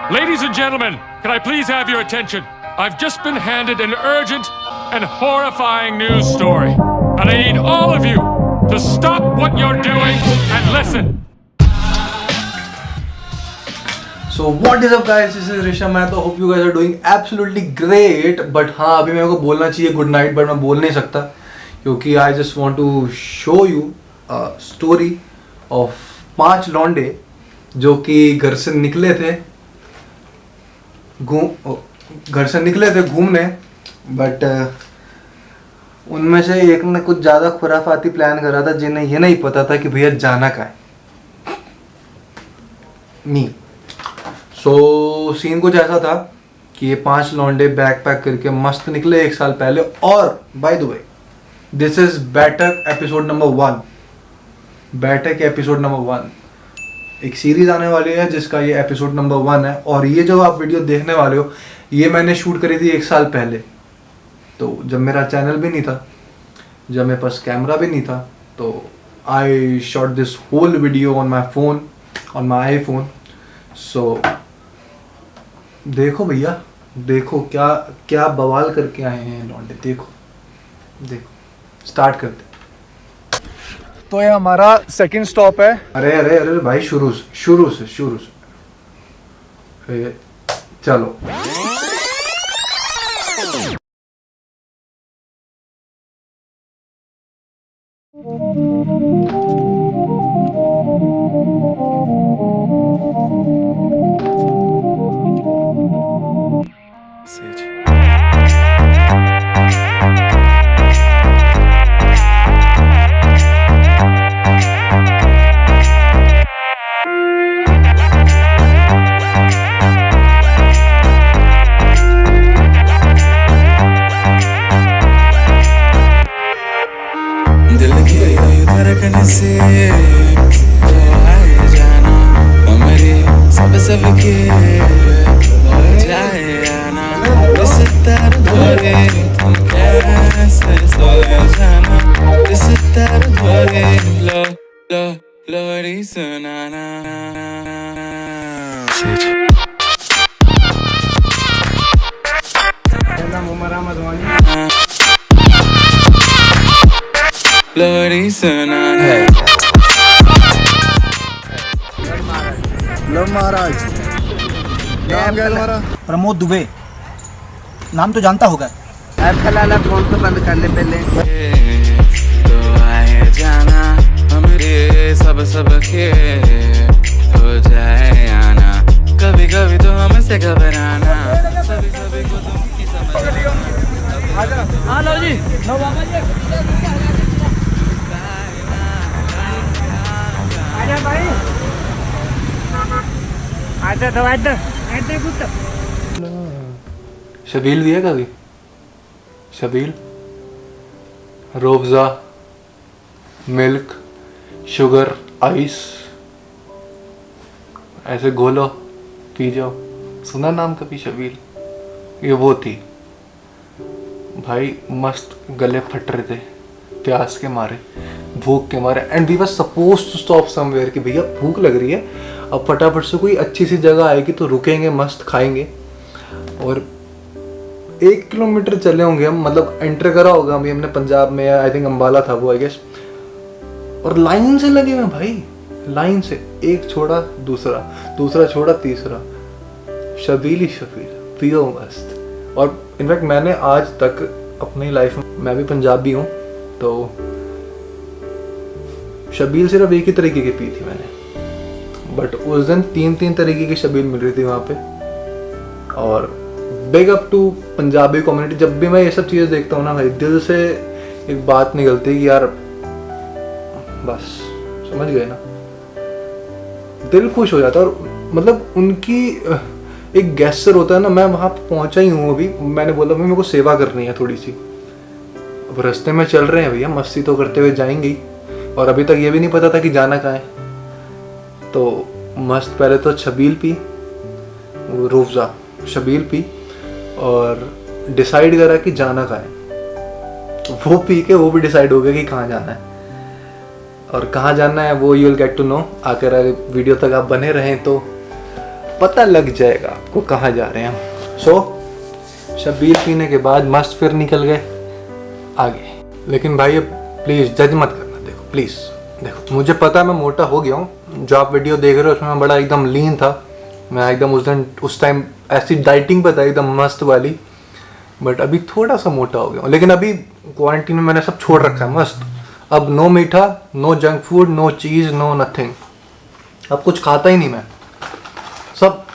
Ladies and gentlemen, can I please have your attention? I've just been handed an urgent and horrifying news story. And I need all of you to stop what you're doing and listen. So what is up guys, this is Rishabh Mehta. Hope you guys are doing absolutely great. But हाँ, अभी मेरे को बोलना चाहिए good night, but मैं बोल नहीं सकता क्योंकि I just want to show you story of 5 लौंडे जो कि घर से निकले थे घूमने, बट उनमें से एक ने कुछ ज़्यादा खुराफाती प्लान करा था जिन्हें ये नहीं पता था कि भैया जाना कहाँ है। मी सो सीन कुछ ऐसा था कि ये 5 लौंडे बैग पैक करके मस्त निकले 1 साल पहले। और by the way, this is बैठक एपिसोड नंबर 1। बैठक एपिसोड नंबर 1 एक सीरीज आने वाली है जिसका ये एपिसोड नंबर 1 है। और ये जो आप वीडियो देखने वाले हो ये मैंने शूट करी थी 1 साल पहले, तो जब मेरा चैनल भी नहीं था, जब मेरे पास कैमरा भी नहीं था, तो I shot this whole video on my phone, on my iPhone. So देखो भैया, देखो क्या क्या बवाल करके आए हैं लौंडे। देखो देखो, स्टार्ट करते। तो ये हमारा सेकंड स्टॉप है। अरे अरे अरे भाई, शुरू से चलो। से आए जाना हमारे सब के हो जाए आना, इस दर्द भरे तुम कैसे सो जाना, इस दर्द भरे लो लो लोरी सुनाना। लोरी सुनाना। लव महाराज, नाम क्या है तुम्हारा? प्रमोद दुबे, नाम तो जानता होगा। ऐप का लाला फोन तो बंद कर ले पहले। तो आए जाना हमरे सब के हो जाए आना, कभी कभी तो हमसे घबराना, सभी को तुम की समझ। हाँ लो जी, लो बाबा जी। आजा भाई, आजा तो आजा कुछ। शबील भी है कभी? शबील, रोबजा, मिल्क, शुगर, आइस, ऐसे घोलो पी जाओ। सुना नाम कभी शबील? ये वो थी भाई, मस्त गले फट रहे थे प्यास के मारे, भूख के मारे, and we were suppose to stop somewhere कि भैया भूख लग रही है, अब फटाफट से कोई अच्छी सी जगह आएगी तो रुकेंगे, मस्त खाएंगे। और 1 किलोमीटर चले होंगे हम, मतलब एंटर करा होगा अभी हमने पंजाब में, आई थिंक अम्बाला था वो आई गेस। और लाइन से लगे हुए भाई, लाइन से, एक छोड़ा दूसरा, दूसरा छोड़ा तीसरा, शबील ही शबील, पियो मस्त। और इनफैक्ट मैंने आज तक अपनी लाइफ में, मैं भी पंजाबी हूँ, तो शबील सिर्फ एक ही तरीके की पी थी मैंने, बट उस दिन 3 तरीके की शबील मिल रही थी वहाँ पे। और big up to Punjabi community. जब भी मैं ये सब चीज़ें देखता हूँ ना भाई, दिल से एक बात निकलती है कि यार बस, समझ गए ना, दिल खुश हो जाता है। और मतलब उनकी एक गेस्चर होता है ना। मैं वहाँ पहुँचा ही हूँ अभी, मैंने बोला भाई मेरे को सेवा करनी है थोड़ी सी। अब रास्ते में चल रहे हैं भैया, मस्ती तो करते हुए जाएंगे ही, और अभी तक ये भी नहीं पता था कि जाना कहाँ है। तो मस्त पहले तो छबील पी, रूफजा शबील पी, और डिसाइड करा कि जाना कहाँ है। वो पी के वो भी डिसाइड हो गया कि कहाँ जाना है, और कहाँ जाना है वो you will get to know. आकर वीडियो तक आप बने रहें तो पता लग जाएगा आपको कहाँ जा रहे हैं हम। सो शब्बीर पीने के बाद मस्त फिर निकल गए आगे। लेकिन भाई अब प्लीज़ जज मत करना। देखो प्लीज़, देखो मुझे पता है मैं मोटा हो गया हूँ। जो आप वीडियो देख रहे हो उसमें मैं बड़ा एकदम लीन था। मैं एकदम उस टाइम ऐसी डाइटिंग पे था एकदम मस्त वाली, बट अभी थोड़ा सा मोटा हो गया हूँ। लेकिन अभी क्वारंटीन में मैंने सब छोड़ रखा है मस्त। अब नो मीठा, नो जंक फूड, नो चीज़, नो नथिंग। अब कुछ खाता ही नहीं मैं, सब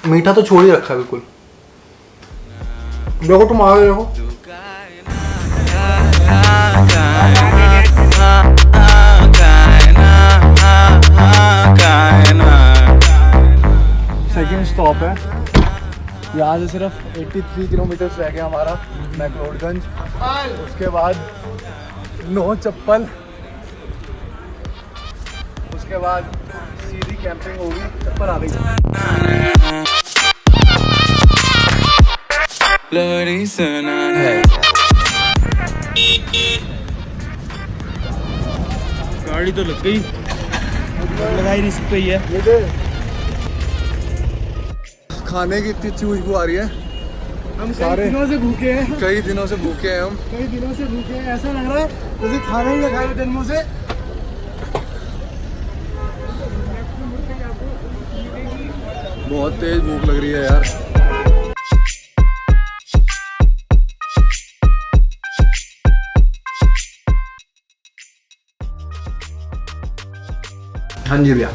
मीठा तो छोड़ ही रखा है बिल्कुल। देखो तुम आ गए हो। सेकेंड स्टॉप है, यहाँ से सिर्फ 83 किलोमीटर रह गया हमारा मैक्लोडगंज। उसके बाद नो चप्पल, उसके बाद सीधी कैंपिंग होगी। चप्पल आ गई। लोरी सुनाना है। गाड़ी तो लग गई, लगाई रिस्क पे ही है। खाने की इतनी अच्छी खुशबू आ रही है। हम सारे दिनों से भूखे हैं, कई दिनों से भूखे हैं हम। कई दिनों से भूखे हैं। ऐसा लग रहा है जैसे खाना ही नहीं खाया जन्मों से। बहुत तेज भूख लग रही है यार। हाँ जी भैया,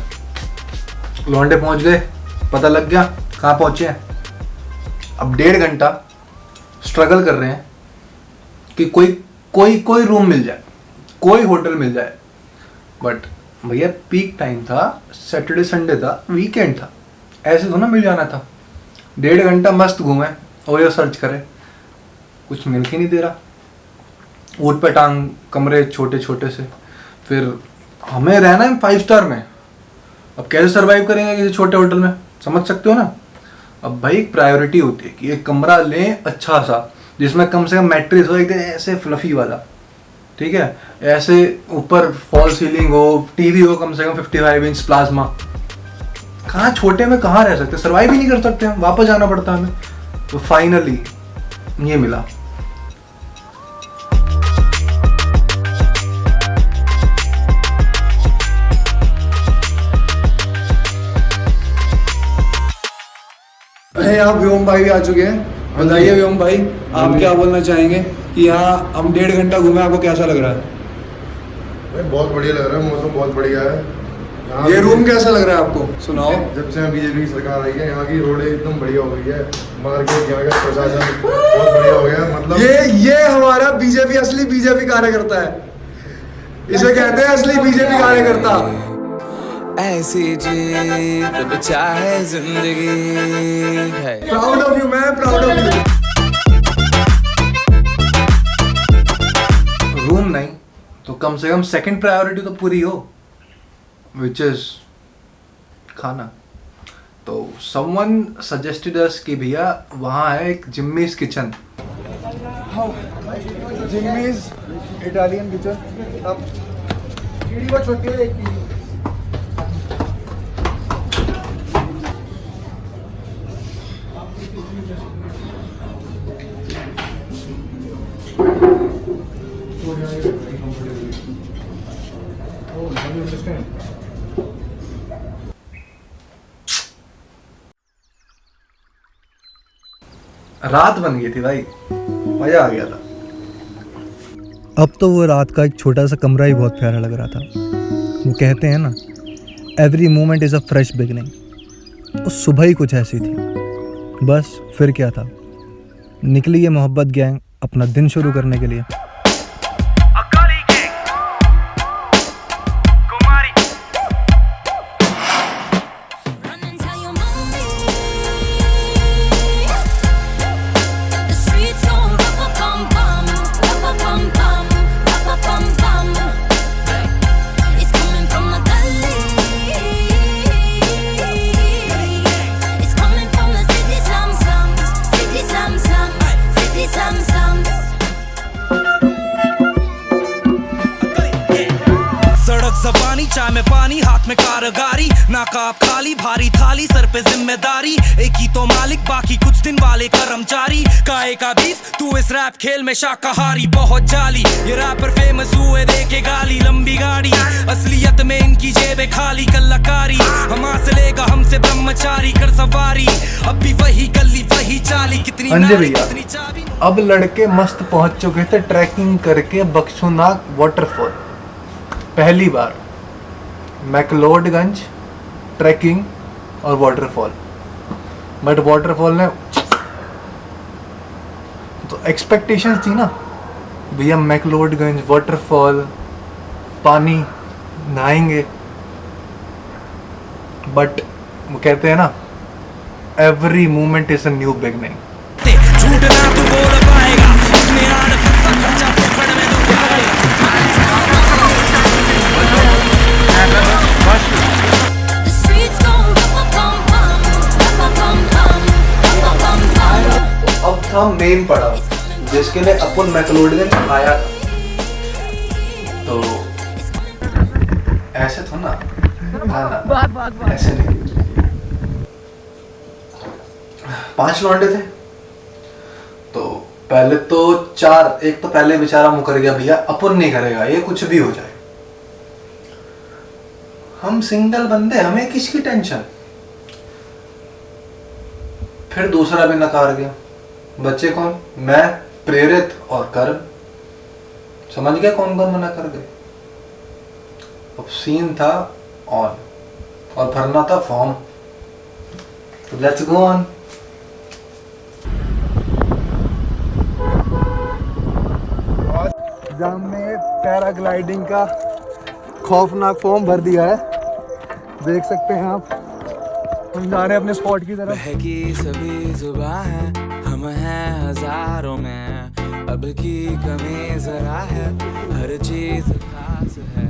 लौंडे पहुंच गए। पता लग गया कहाँ पहुंचे हैं। अब 1.5 घंटा स्ट्रगल कर रहे हैं कि कोई रूम मिल जाए, कोई होटल मिल जाए। बट भैया पीक टाइम था, सैटरडे संडे था, वीकेंड था, ऐसे तो ना मिल जाना था। 1.5 घंटा मस्त घूमे, ओयो सर्च करे, कुछ मिल के नहीं दे रहा। ऊट पे टांग कमरे छोटे छोटे से, फिर हमें रहना है 5 स्टार में। अब कैसे सरवाइव करेंगे किसी छोटे होटल में, समझ सकते हो ना। अब भाई एक प्रायोरिटी होती है कि एक कमरा लें अच्छा सा, जिसमें कम से कम मैट्रेस हो एकदम ऐसे फ्लफी वाला, ठीक है, ऐसे ऊपर फॉल सीलिंग हो, टीवी हो कम से कम 55 इंच प्लाज्मा। कहाँ छोटे में कहाँ रह सकते, सरवाइव ही नहीं कर सकते हम, वापस जाना पड़ता हमें। तो फाइनली ये मिला। यहाँ व्योम भाई भी आ चुके हैं। बताइए व्योम भाई, आप क्या बोलना चाहेंगे कि यहाँ हम 1.5 घंटा घूमे, आपको कैसा लग रहा है? भाई बहुत बढ़िया लग रहा है, मौसम बहुत बढ़िया है। ये रूम कैसा लग रहा है आपको, सुनाओ। जब से बीजेपी की सरकार आई है, यहाँ की रोडें एकदम बढ़िया हो गई है। मार्केट, यहाँ का प्रशासन बहुत बढ़िया हो गया है। मतलब ये हमारा बीजेपी, असली बीजेपी कार्यकर्ता है। इसे कहते हैं असली बीजेपी कार्यकर्ता। ऐसी जीत बचा है जिंदगी है। Proud of you man, proud of you. Room नहीं तो कम से कम सेकंड प्रायोरिटी तो पूरी हो, विच इज खाना। तो समवन सजेस्टेड अस कि भैया वहाँ है एक Jimmy's kitchen. Jimmy's Italian kitchen. अब सीढ़ी बहुत छोटी है, एक रात बन गई थी भाई, मजा आ गया था। अब तो वो रात का एक छोटा सा कमरा ही बहुत प्यारा लग रहा था। वो कहते हैं ना, every moment is a fresh beginning. उस सुबह ही कुछ ऐसी थी। बस फिर क्या था, निकली ये मोहब्बत गैंग अपना दिन शुरू करने के लिए। चाय में पानी, हाथ में कारगारी, अपना काप खाली, भारी थाली सर पे जिम्मेदारी, एक ही तो मालिक बाकी कुछ दिन वाले कर्मचारी। काहे का बीफ तू इस रैप खेल में शाकाहारी, बहुत जाली ये रैपर फेमस हुए देके गाली। लंबी गाड़ी असलियत में इनकी जेबें खाली, कलाकारी हम से लेगा हमसे ब्रह्मचारी, कर सवारी अब भी वही गली वही चाली। कितनी अंजलि भैया, अब लड़के मस्त पहुंच चुके थे ट्रैकिंग करके बक्सुनाग वाटरफॉल। पहली बार मैक्लोडगंज ट्रैकिंग और वाटरफॉल, बट वाटरफॉल ने तो एक्सपेक्टेशंस थी ना भैया, मैक्लोडगंज वाटरफॉल, पानी, नहाएंगे, बट वो कहते हैं ना every moment is a new beginning. झूठ ना तू बोल पाएगा, अपने आड़ खर्चा पकड़ में तू खाएगा। The streets gon' अब था मेन पड़ाव जिसके लिए अपन मैक्लोडगंज आया था। तो ऐसे तो ना, ऐसे नहीं। 5 लौंडे थे, तो पहले तो 4, एक तो पहले बेचारा मुकर गया, भैया अपन नहीं करेगा ये, कुछ भी हो जाए, हम सिंगल बंदे, हमें किसकी टेंशन। फिर दूसरा भी नकार गया। बच्चे कौन? मैं, प्रेरित और करण। समझ गया कौन कौन मना कर गए। अब सीन था ऑन और भरना था फॉर्म, तो लेट्स गो ऑन। हमने पैराग्लाइडिंग का खौफनाक फॉर्म भर दिया है, देख सकते हैं आप। हम जा रहे हैं अपने स्पॉट की तरफ। बहकी सभी जुबां है, हम हैं हजारों में, अब की कमी जरा है, हर चीज खास है,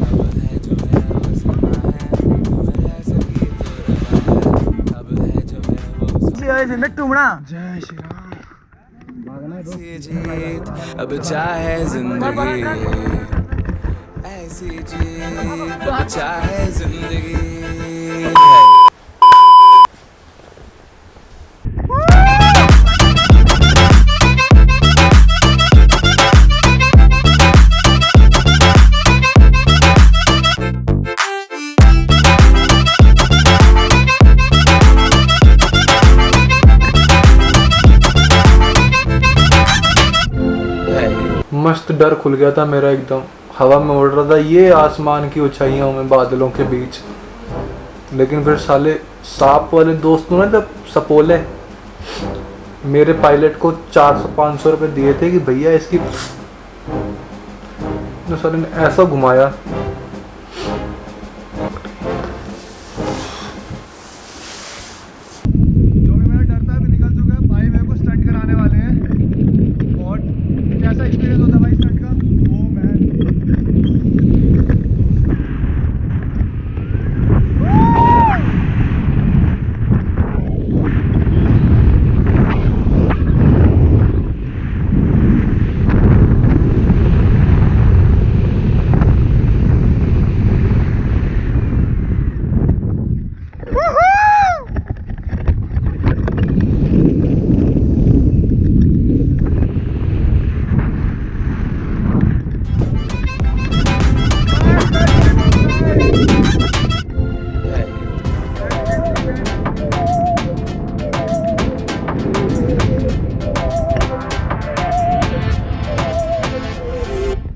अब है जो है वो समा है, तुम रह सकी तो रहा है, अब है जो है वो समा है। जय श्री राम। ऐसी जीत अब चाहे जिंदगी, ऐसी जीत अब चाहे जिंदगी है। मस्त डर खुल गया था मेरा, एकदम हवा में उड़ रहा था ये आसमान की ऊंचाइयों में बादलों के बीच। लेकिन फिर साले सांप वाले दोस्तों ने जब सपोले मेरे पायलट को 400-500 रुपए दिए थे कि भैया इसकी, तो साले ने ऐसा घुमाया, जो भी मेरा डर था भी निकल चुका है। भाई मेरे को स्टंट कराने वाले हैं, और कैसा एक्सपीरियंस होता है भाई स्टंट का? वो मैन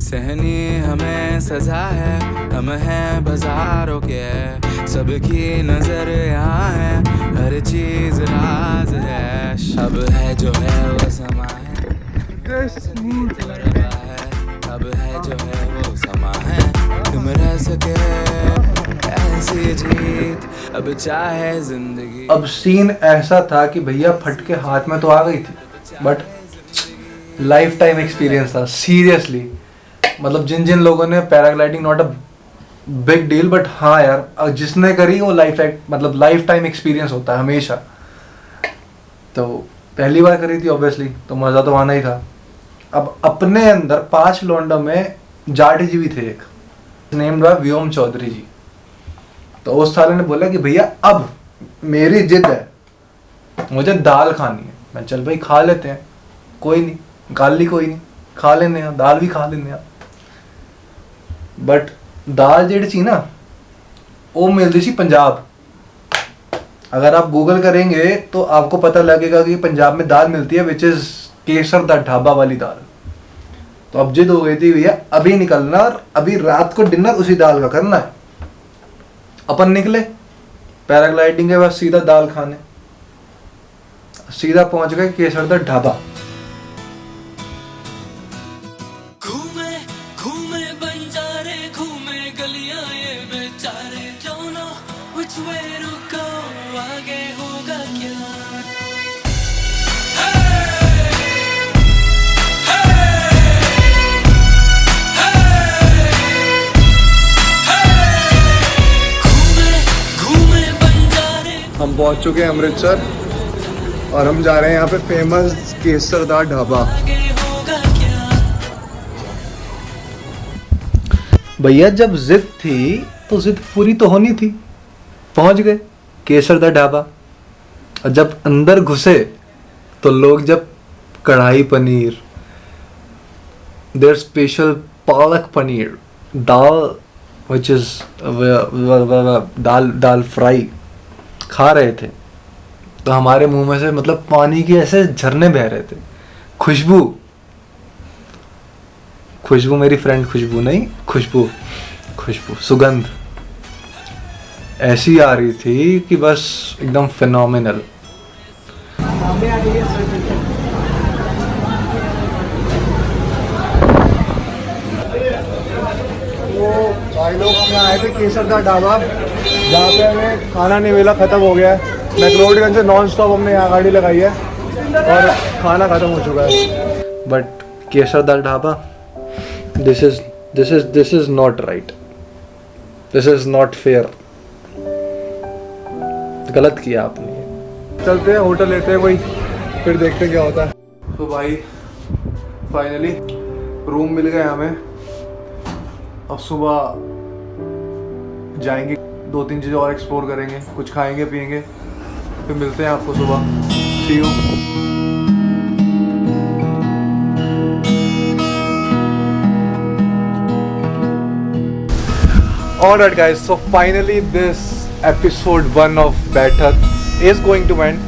सहनी हमें सजा है, हम हैं बाजारों के, सबकी नजर यहाँ है, हर चीज राज है, अब है जो है वो समा है, अब है जो है वो समा है, तुम रह सके ऐसी जीत अब चाहे जिंदगी। अब सीन ऐसा था कि भैया फटके हाथ में तो आ गई थी, बट लाइफ टाइम एक्सपीरियंस था सीरियसली। मतलब जिन जिन लोगों ने paragliding, not a big deal, but हाँ यार जिसने करी वो मतलब लाइफ टाइम एक्सपीरियंस होता है हमेशा। तो पहली बार करी थी ऑब्वियसली, तो मज़ा तो आना ही था। अब अपने अंदर 5 लौंडों में जाट जी भी थे, एक नेम रहा व्योम चौधरी जी। तो उस साले ने बोला कि भैया अब मेरी जिद है, मुझे दाल खानी है। मैं चल भाई खा लेते हैं, कोई नहीं, गाली कोई नहीं, खा लेने हैं, दाल भी खा लेने हैं। बट दाल जेड़ी सी ना वो मिलती सी पंजाब। अगर आप गूगल करेंगे तो आपको पता लगेगा कि पंजाब में दाल मिलती है विच इज केसर दा ढाबा वाली दाल। तो अब जिद हो गई थी भैया अभी निकलना और अभी रात को डिनर उसी दाल का करना है। अपन निकले पैराग्लाइडिंग के बाद सीधा दाल खाने, सीधा पहुंच गए केसर दा ढाबा। घूमे घूमे बंजारे घूमे गलियां ये बेचारे don't know which way to go आगे होगा क्या घूमे बंजारे हम पहुंच चुके हैं अमृतसर और हम जा रहे हैं यहाँ पे फेमस केसर दा ढाबा। आगे होगा क्या भैया जब जिद थी तो जिद पूरी तो होनी थी। पहुंच गए केसर दा ढाबा और जब अंदर घुसे तो लोग जब कढ़ाई paneer, their special palak paneer, dal which is dal fry खा रहे थे तो हमारे मुंह में से मतलब पानी की ऐसे झरने बह रहे थे। खुशबू मेरी फ्रेंड खुशबू नहीं, खुशबू सुगंध ऐसी आ रही थी कि बस एकदम फिनोमिनल। भाई लोग हम यहाँ आए थे केसर दा ढाबा, जहाँ पे हमें खाना नहीं मिला, ख़त्म हो गया है। मैक्लोडगंज से नॉन स्टॉप हमने यहाँ गाड़ी लगाई है और खाना ख़त्म हो चुका है। बट केसर दा dhaba, this is not right, this is not fair. गलत किया आपने। चलते हैं होटल लेते हैं कोई, फिर देखते हैं क्या होता है। तो भाई फाइनली रूम मिल गया हमें। अब सुबह जाएंगे, 2-3 चीज़ें और एक्सप्लोर करेंगे, कुछ खाएंगे पिएंगे, फिर मिलते हैं आपको सुबह। सी you. Alright guys, so finally this episode 1 of बैठक is going to end।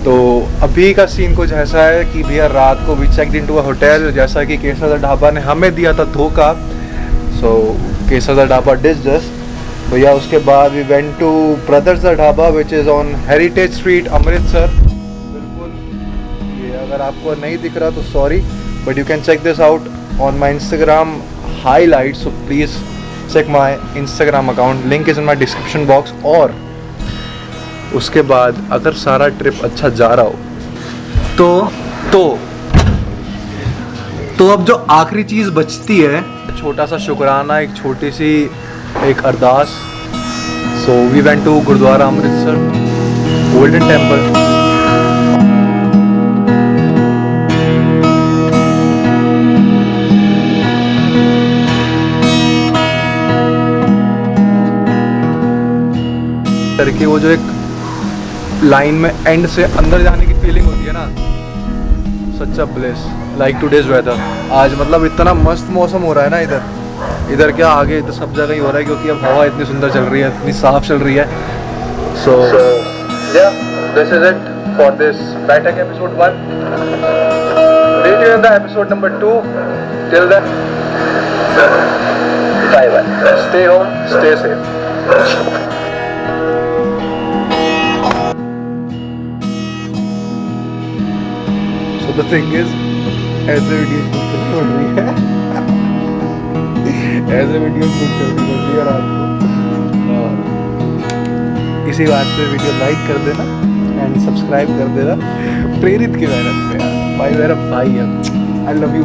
तो अभी का सीन कुछ ऐसा है कि भैया रात को we checked into a hotel, जैसा कि केसर दा ढाबा ने हमें दिया था धोखा। सो केसर दा ढाबा डिस्ड अस भैया। उसके बाद we went to brothers Da Dhaba which is on heritage street Amritsar. बिल्कुल, ये अगर आपको नहीं दिख रहा तो sorry, but you can check this out on my Instagram highlight. So please check my Instagram account, link is in my description box। और उसके बाद अगर सारा ट्रिप अच्छा जा रहा हो तो अब जो आखिरी चीज़ बचती है, छोटा सा शुक्राना, एक छोटी सी एक अरदास। So we went to gurudwara Amritsar Golden Temple. करके वो जो एक लाइन में एंड से अंदर जाने की फीलिंग होती है ना, सच्चा ब्लेस लाइक टुडेज वेदर। आज मतलब इतना मस्त मौसम हो रहा है ना इधर क्या आगे इधर सब जगह ही हो रहा है, क्योंकि अब हवा इतनी सुंदर चल रही है, इतनी साफ चल रही है। So yeah this is it for this Baithak episode 1। Meet you in the episode number 2। Till then bye bye, stay home, stay safe. So the thing is, ऐसे वीडियो शूट करनी पड़ रही है, ऐसे वीडियो शूट करनी पड़ रही है रात को। इसी बात पे वीडियो लाइक कर देना एंड सब्सक्राइब कर देना। प्रेरित की मेहनत पे यार, भाई मेरा भाई है। I love you.